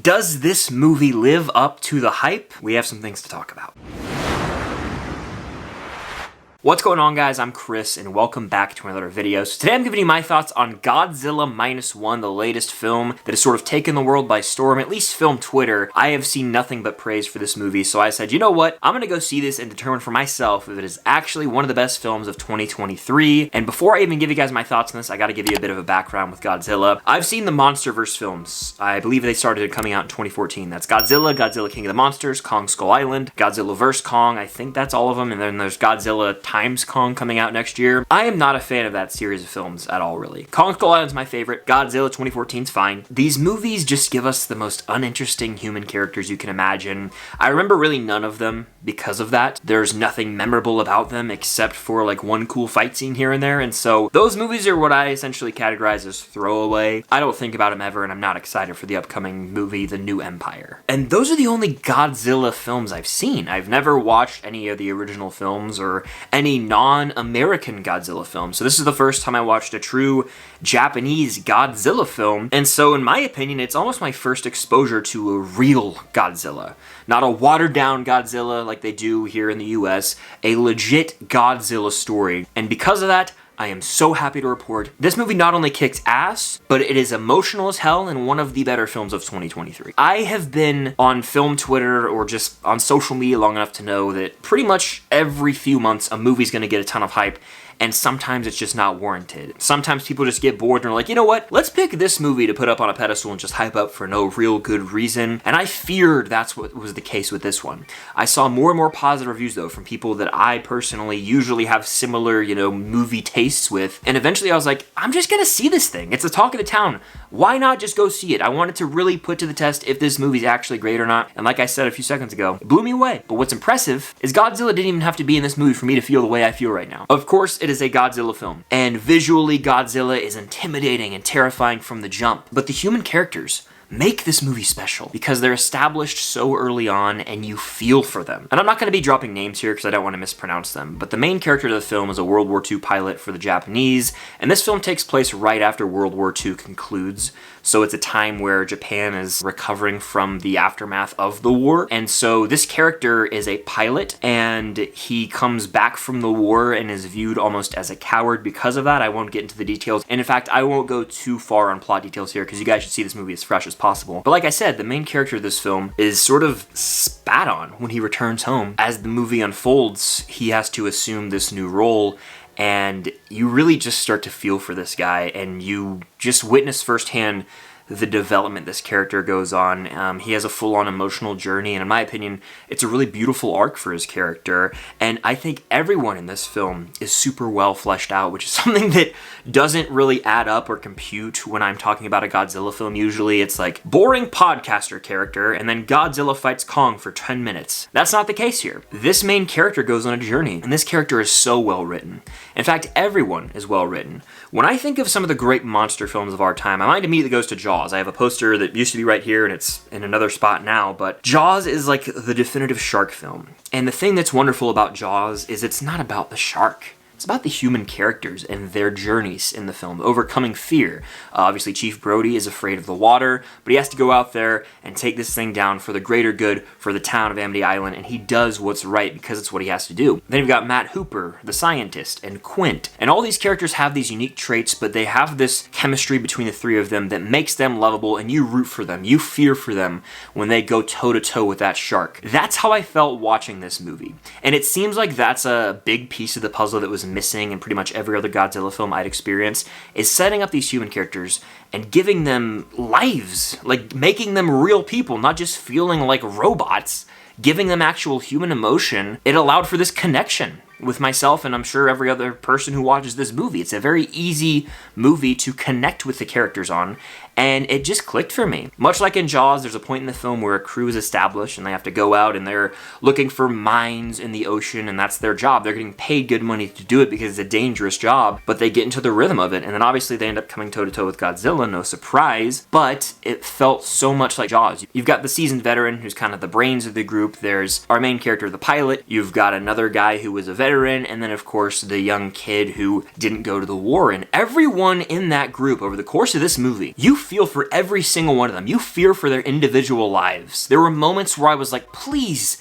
Does this movie live up to the hype? We have some things to talk about. What's going on, guys? I'm Chris, and welcome back to another video. So today I'm giving you my thoughts on Godzilla Minus One, the latest film that has sort of taken the world by storm, at least film Twitter. I have seen nothing but praise for this movie, so I said, you know what? I'm gonna go see this and determine for myself if it is actually one of the best films of 2023. And before I even give you guys my thoughts on this, I gotta give you a bit of a background with Godzilla. I've seen the MonsterVerse films. I believe they started coming out in 2014. That's Godzilla, Godzilla King of the Monsters, Kong Skull Island, Godzilla vs. Kong, I think that's all of them, and then there's Godzilla Times Kong coming out next year. I am not a fan of that series of films at all, really. Kong Skull Island's my favorite. Godzilla 2014 is fine. These movies just give us the most uninteresting human characters you can imagine. I remember really none of them because of that. There's nothing memorable about them except for like one cool fight scene here and there, and so those movies are what I essentially categorize as throwaway. I don't think about them ever, and I'm not excited for the upcoming movie, The New Empire. And those are the only Godzilla films I've seen. I've never watched any of the original films or any non-American Godzilla film. So this is the first time I watched a true Japanese Godzilla film. And so in my opinion, it's almost my first exposure to a real Godzilla. Not a watered down Godzilla like they do here in the US, a legit Godzilla story. And because of that, I am so happy to report this movie not only kicks ass, but it is emotional as hell and one of the better films of 2023. I have been on film Twitter or just on social media long enough to know that pretty much every few months a movie's gonna get a ton of hype, and sometimes it's just not warranted. Sometimes people just get bored and are like, you know what, let's pick this movie to put up on a pedestal and just hype up for no real good reason. And I feared that's what was the case with this one. I saw more and more positive reviews though from people that I personally usually have similar, movie tastes with. And eventually I was like, I'm just gonna see this thing. It's the talk of the town. Why not just go see it? I wanted to really put to the test if this movie's actually great or not. And like I said a few seconds ago, it blew me away. But what's impressive is Godzilla didn't even have to be in this movie for me to feel the way I feel right now. Of course, it is a Godzilla film, and visually Godzilla is intimidating and terrifying from the jump, but the human characters make this movie special because they're established so early on and you feel for them. And I'm not going to be dropping names here because I don't want to mispronounce them, but the main character of the film is a World War II pilot for the Japanese, and this film takes place right after World War II concludes, so it's a time where Japan is recovering from the aftermath of the war. And so this character is a pilot, and he comes back from the war and is viewed almost as a coward because of that. I won't get into the details, and in fact I won't go too far on plot details here because you guys should see this movie as fresh as possible. But like I said, the main character of this film is sort of spat on when he returns home. As the movie unfolds, he has to assume this new role, and you really just start to feel for this guy, and you just witness firsthand the development this character goes on. He has a full-on emotional journey, and in my opinion, it's a really beautiful arc for his character, and I think everyone in this film is super well fleshed out, which is something that doesn't really add up or compute when I'm talking about a Godzilla film. Usually it's like, boring podcaster character, and then Godzilla fights Kong for 10 minutes. That's not the case here. This main character goes on a journey, and this character is so well written. In fact, everyone is well written. When I think of some of the great monster films of our time, my mind immediately goes to Jaws. I have a poster that used to be right here and it's in another spot now, but Jaws is like the definitive shark film. And the thing that's wonderful about Jaws is it's not about the shark. It's about the human characters and their journeys in the film, overcoming fear. Obviously, Chief Brody is afraid of the water, but he has to go out there and take this thing down for the greater good for the town of Amity Island, and he does what's right because it's what he has to do. Then you've got Matt Hooper, the scientist, and Quint. And all these characters have these unique traits, but they have this chemistry between the three of them that makes them lovable, and you root for them. You fear for them when they go toe-to-toe with that shark. That's how I felt watching this movie. And it seems like that's a big piece of the puzzle that was missing in pretty much every other Godzilla film I'd experienced, is setting up these human characters and giving them lives, like making them real people, not just feeling like robots, giving them actual human emotion. It allowed for this connection with myself, and I'm sure every other person who watches this movie. It's a very easy movie to connect with the characters on, and it just clicked for me. Much like in Jaws, there's a point in the film where a crew is established and they have to go out and they're looking for mines in the ocean, and that's their job. They're getting paid good money to do it because it's a dangerous job, but they get into the rhythm of it, and then obviously they end up coming toe-to-toe with Godzilla, no surprise, but it felt so much like Jaws. You've got the seasoned veteran who's kind of the brains of the group. There's our main character, the pilot. You've got another guy who was a vet veteran, and then of course the young kid who didn't go to the war. And everyone in that group over the course of this movie, you feel for every single one of them. You fear for their individual lives. There were moments where I was like, please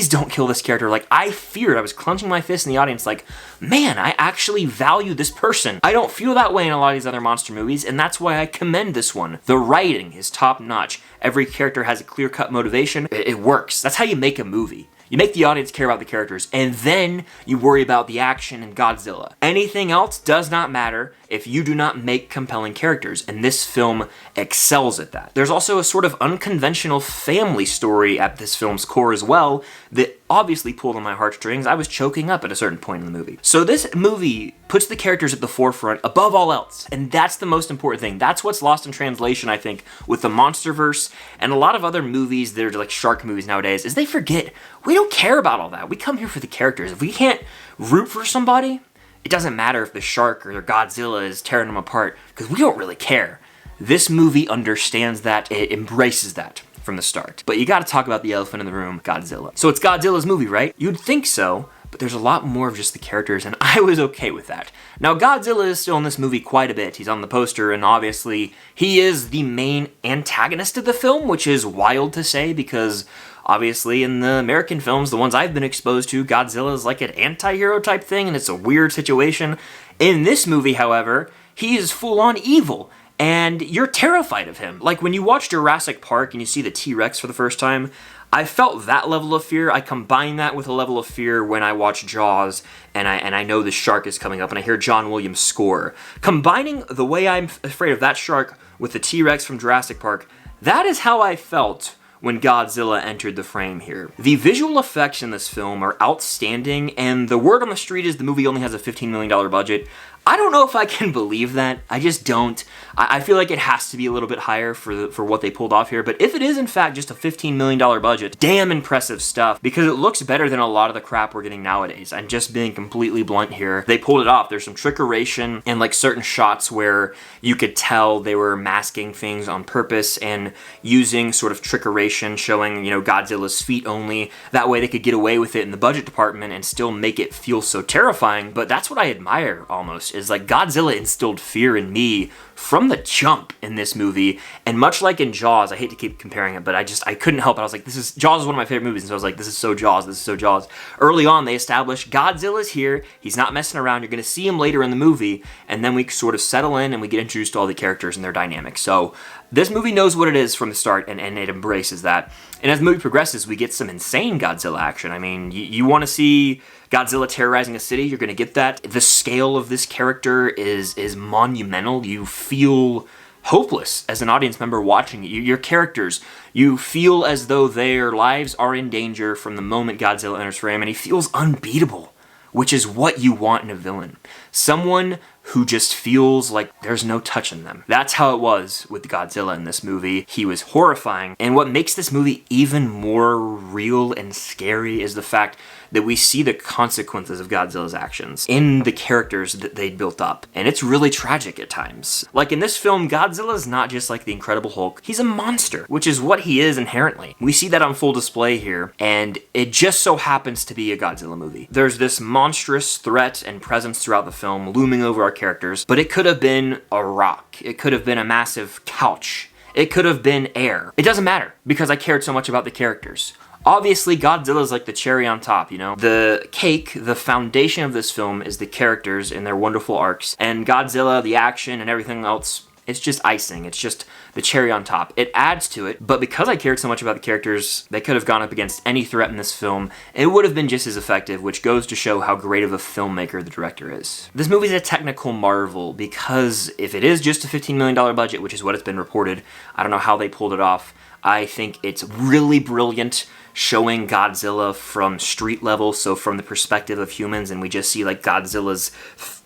don't kill this character. Like, I feared. I was clenching my fist in the audience like, man, I actually value this person. I don't feel that way in a lot of these other monster movies, and that's why I commend this one. The writing is top-notch. Every character has a clear-cut motivation. It works. That's how you make a movie. You make the audience care about the characters, and then you worry about the action and Godzilla. Anything else does not matter if you do not make compelling characters, and this film excels at that. There's also a sort of unconventional family story at this film's core as well that obviously pulled on my heartstrings. I was choking up at a certain point in the movie. So this movie puts the characters at the forefront above all else, and that's the most important thing. That's what's lost in translation, I think, with the Monsterverse and a lot of other movies that are like shark movies nowadays, is they forget we don't care about all that. We come here for the characters. If we can't root for somebody, it doesn't matter if the shark or Godzilla is tearing them apart, because we don't really care. This movie understands that. It embraces that from the start. But you gotta talk about the elephant in the room, Godzilla. So it's Godzilla's movie, right? You'd think so, but there's a lot more of just the characters, and I was okay with that. Now, Godzilla is still in this movie quite a bit. He's on the poster, and obviously, he is the main antagonist of the film, which is wild to say, because obviously, in the American films, the ones I've been exposed to, Godzilla is like an anti-hero type thing, and it's a weird situation. In this movie, however, he is full-on evil, and you're terrified of him. Like, when you watch Jurassic Park and you see the T-Rex for the first time, I felt that level of fear. I combine that with a level of fear when I watch Jaws, and I know the shark is coming up, and I hear John Williams score. Combining the way I'm afraid of that shark with the T-Rex from Jurassic Park, that is how I felt when Godzilla entered the frame here. The visual effects in this film are outstanding, and the word on the street is the movie only has a $15 million budget. I don't know if I can believe that. I just don't. I feel like it has to be a little bit higher for what they pulled off here, but if it is in fact just a $15 million budget, damn impressive stuff, because it looks better than a lot of the crap we're getting nowadays. I'm just being completely blunt here. They pulled it off. There's some trickeration and like certain shots where you could tell they were masking things on purpose and using sort of trickeration, showing, you know, Godzilla's feet only. That way they could get away with it in the budget department and still make it feel so terrifying, but that's what I admire almost, is like Godzilla instilled fear in me from the jump in this movie. And much like in Jaws, I hate to keep comparing it, but I couldn't help it. I was like, Jaws is one of my favorite movies, and so I was like, this is so Jaws, this is so Jaws. Early on, they established Godzilla's here, he's not messing around, you're gonna see him later in the movie, and then we sort of settle in and we get introduced to all the characters and their dynamics. So this movie knows what it is from the start, and it embraces that. And as the movie progresses, we get some insane Godzilla action. I mean, you want to see Godzilla terrorizing a city, you're going to get that. The scale of this character is monumental. You feel hopeless as an audience member watching it. Your characters, you feel as though their lives are in danger from the moment Godzilla enters frame, and he feels unbeatable, which is what you want in a villain. Someone who just feels like there's no touching them. That's how it was with Godzilla in this movie. He was horrifying, and what makes this movie even more real and scary is the fact that we see the consequences of Godzilla's actions in the characters that they built up. And it's really tragic at times. Like in this film, Godzilla's not just like the Incredible Hulk, he's a monster, which is what he is inherently. We see that on full display here, and it just so happens to be a Godzilla movie. There's this monstrous threat and presence throughout the film looming over our characters, but it could have been a rock, it could have been a massive couch, it could have been air. It doesn't matter, because I cared so much about the characters. Obviously, Godzilla's like the cherry on top, you know? The cake, the foundation of this film is the characters and their wonderful arcs, and Godzilla, the action, and everything else, it's just icing. It's just the cherry on top. It adds to it, but because I cared so much about the characters, they could have gone up against any threat in this film, and it would have been just as effective, which goes to show how great of a filmmaker the director is. This movie's a technical marvel, because if it is just a $15 million budget, which is what it's been reported, I don't know how they pulled it off, I think it's really brilliant, showing Godzilla from street level, so from the perspective of humans, and we just see like Godzilla's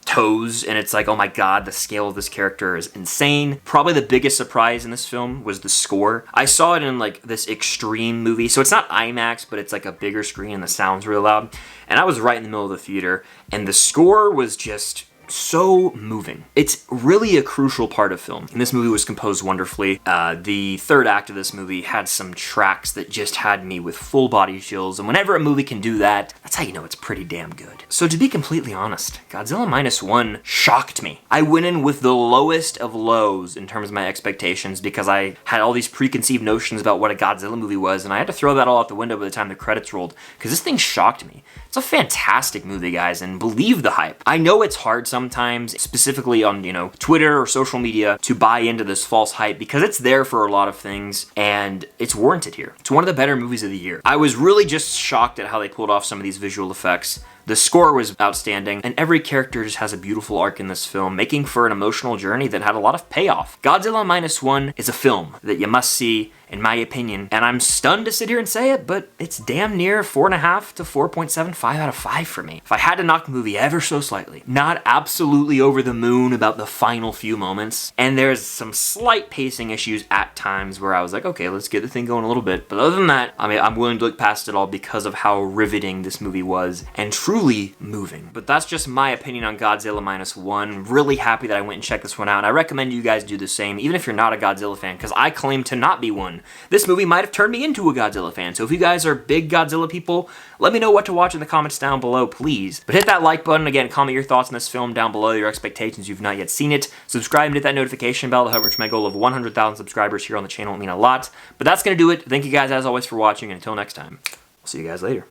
toes, and it's like, oh my god, the scale of this character is insane. Probably the biggest surprise in this film was the score. I saw it in like this extreme movie, so it's not IMAX, but it's like a bigger screen and the sound's real loud, and I was right in the middle of the theater, and the score was just so moving. It's really a crucial part of film. And this movie was composed wonderfully. The third act of this movie had some tracks that just had me with full body chills, and whenever a movie can do that, that's how you know it's pretty damn good. So to be completely honest, Godzilla Minus One shocked me. I went in with the lowest of lows in terms of my expectations because I had all these preconceived notions about what a Godzilla movie was, and I had to throw that all out the window by the time the credits rolled, because this thing shocked me. It's a fantastic movie, guys, and believe the hype. I know it's hard sometimes, specifically on, Twitter or social media, to buy into this false hype because it's there for a lot of things, and it's warranted here. It's one of the better movies of the year. I was really just shocked at how they pulled off some of these visual effects. The score was outstanding, and every character just has a beautiful arc in this film, making for an emotional journey that had a lot of payoff. Godzilla Minus One is a film that you must see, in my opinion, and I'm stunned to sit here and say it, but it's damn near 4.5 to 4.75 out of 5 for me. If I had to knock the movie ever so slightly, not absolutely over the moon about the final few moments, and there's some slight pacing issues at times where I was like, okay, let's get the thing going a little bit, but other than that, I mean, I'm willing to look past it all because of how riveting this movie was, and truly moving. But that's just my opinion on Godzilla Minus One. Really happy that I went and checked this one out, and I recommend you guys do the same, even if you're not a Godzilla fan, because I claim to not be one. This movie might have turned me into a Godzilla fan, so if you guys are big Godzilla people, let me know what to watch in the comments down below, please. But hit that like button, again, comment your thoughts on this film down below, your expectations if you've not yet seen it. Subscribe and hit that notification bell to help reach my goal of 100,000 subscribers here on the channel. It would mean a lot. But that's going to do it. Thank you guys, as always, for watching, and until next time, I'll see you guys later.